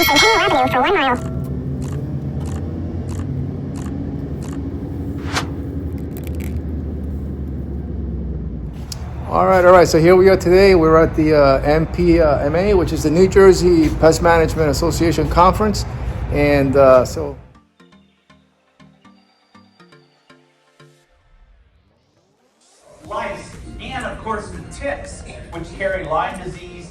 on Centennial Avenue for 1 mile. All right. So here we are today. We're at the NJPMA, which is the New Jersey Pest Management Association Conference. And so lice, and of course the ticks, which carry Lyme disease.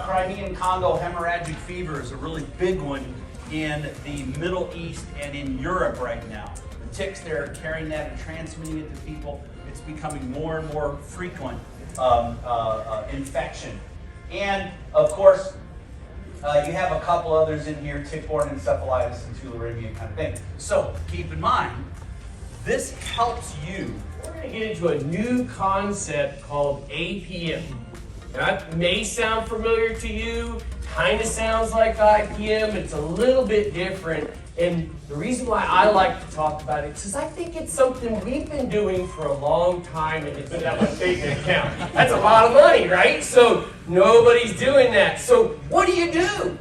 Crimean Congo hemorrhagic fever is a really big one in the Middle East and in Europe right now. The ticks, they're carrying that and transmitting it to people. It's becoming more and more frequent infection. And of course, you have a couple others in here, tick-borne encephalitis and tularemia kind of thing. So keep in mind, this helps you. We're going to get into a new concept called APM. That may sound familiar to you, kind of sounds like IPM, it's a little bit different. And the reason why I like to talk about it is because I think it's something we've been doing for a long time and it's been that much taken into account. That's a lot of money, right? So nobody's doing that. So what do? You're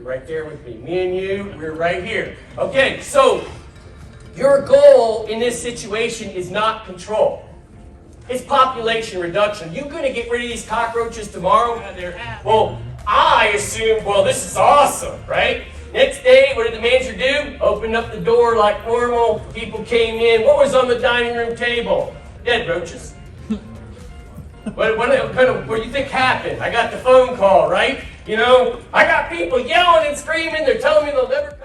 right there with me. Me and you, we're right here. Okay, so your goal in this situation is not control. It's population reduction. You going to get rid of these cockroaches tomorrow? Well, I assume, well, this is awesome, right? Next day, what did the manager do? Opened up the door like normal. People came in. What was on the dining room table? Dead roaches. What do you think happened? I got the phone call, right? You know, I got people yelling and screaming. They're telling me they'll never come.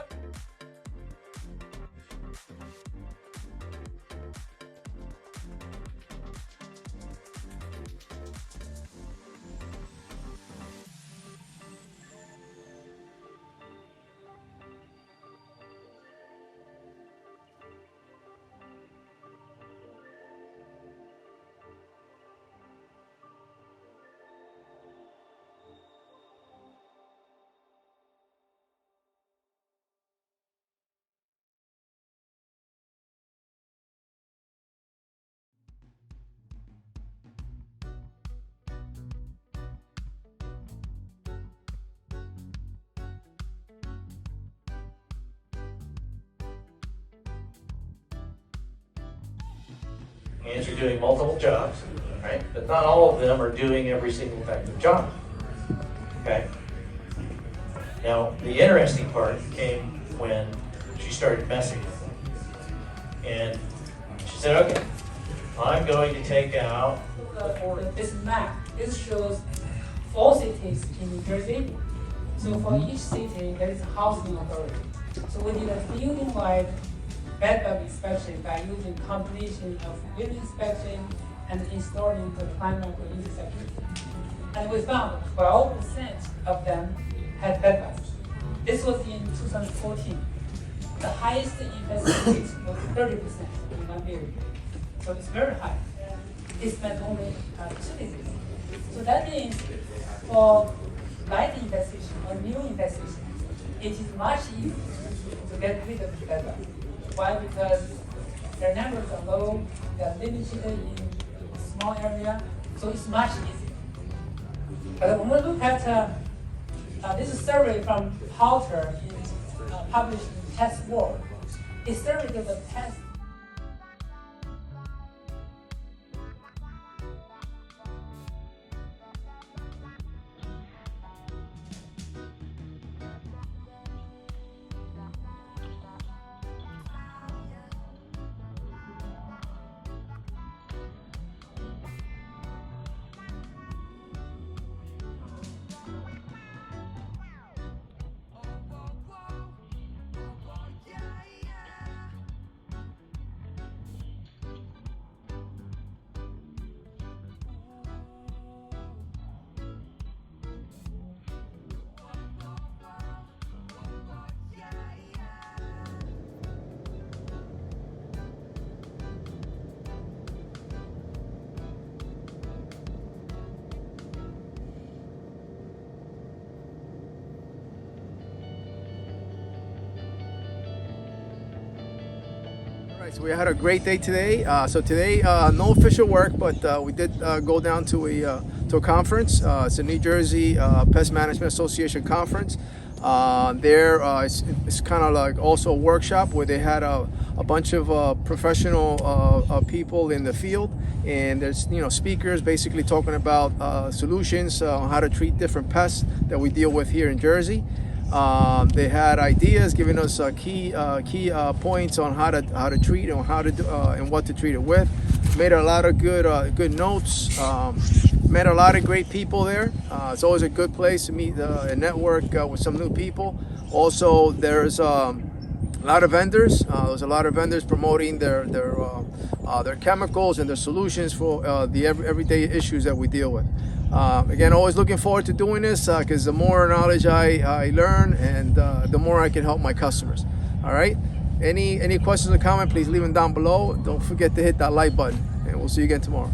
Ants are doing multiple jobs, right? But not all of them are doing every single effective job, okay? Now, the interesting part came when she started messing with them. And she said, okay, I'm going to take out... This map, this shows 4 cities in New Jersey. So for each city, there is a housing authority. So we did a building-wide bedbug inspection by using combination of building inspection and installing the climate intersection. And we found 12% of them had bedbugs. This was in 2014. The highest infestation rate was 30% in one area. So it's very high. It's meant only 2 diseases. So that means for light infestation or new infestation, it is much easier to get rid of the bedbugs. Why? Because their numbers are low, they're limited in a small area, so it's much easier. But when we look at this is a survey from Halter published in Pest World, it surveyed the pest. Right, so we had a great day today. So today, no official work, but we did go down to a conference. It's a New Jersey Pest Management Association conference. It's kind of like also a workshop where they had a bunch of professional people in the field, and there's speakers basically talking about solutions on how to treat different pests that we deal with here in Jersey. They had ideas, giving us key points on how to treat and how to do, and what to treat it with. Made a lot of good notes. Met a lot of great people there. It's always a good place to meet and network with some new people. Also, there's a lot of vendors. There's a lot of vendors promoting their chemicals and their solutions for the everyday issues that we deal with. Again, always looking forward to doing this because the more knowledge I learn, and the more I can help my customers. All right. Any questions or comments, please leave them down below. Don't forget to hit that like button, and we'll see you again tomorrow.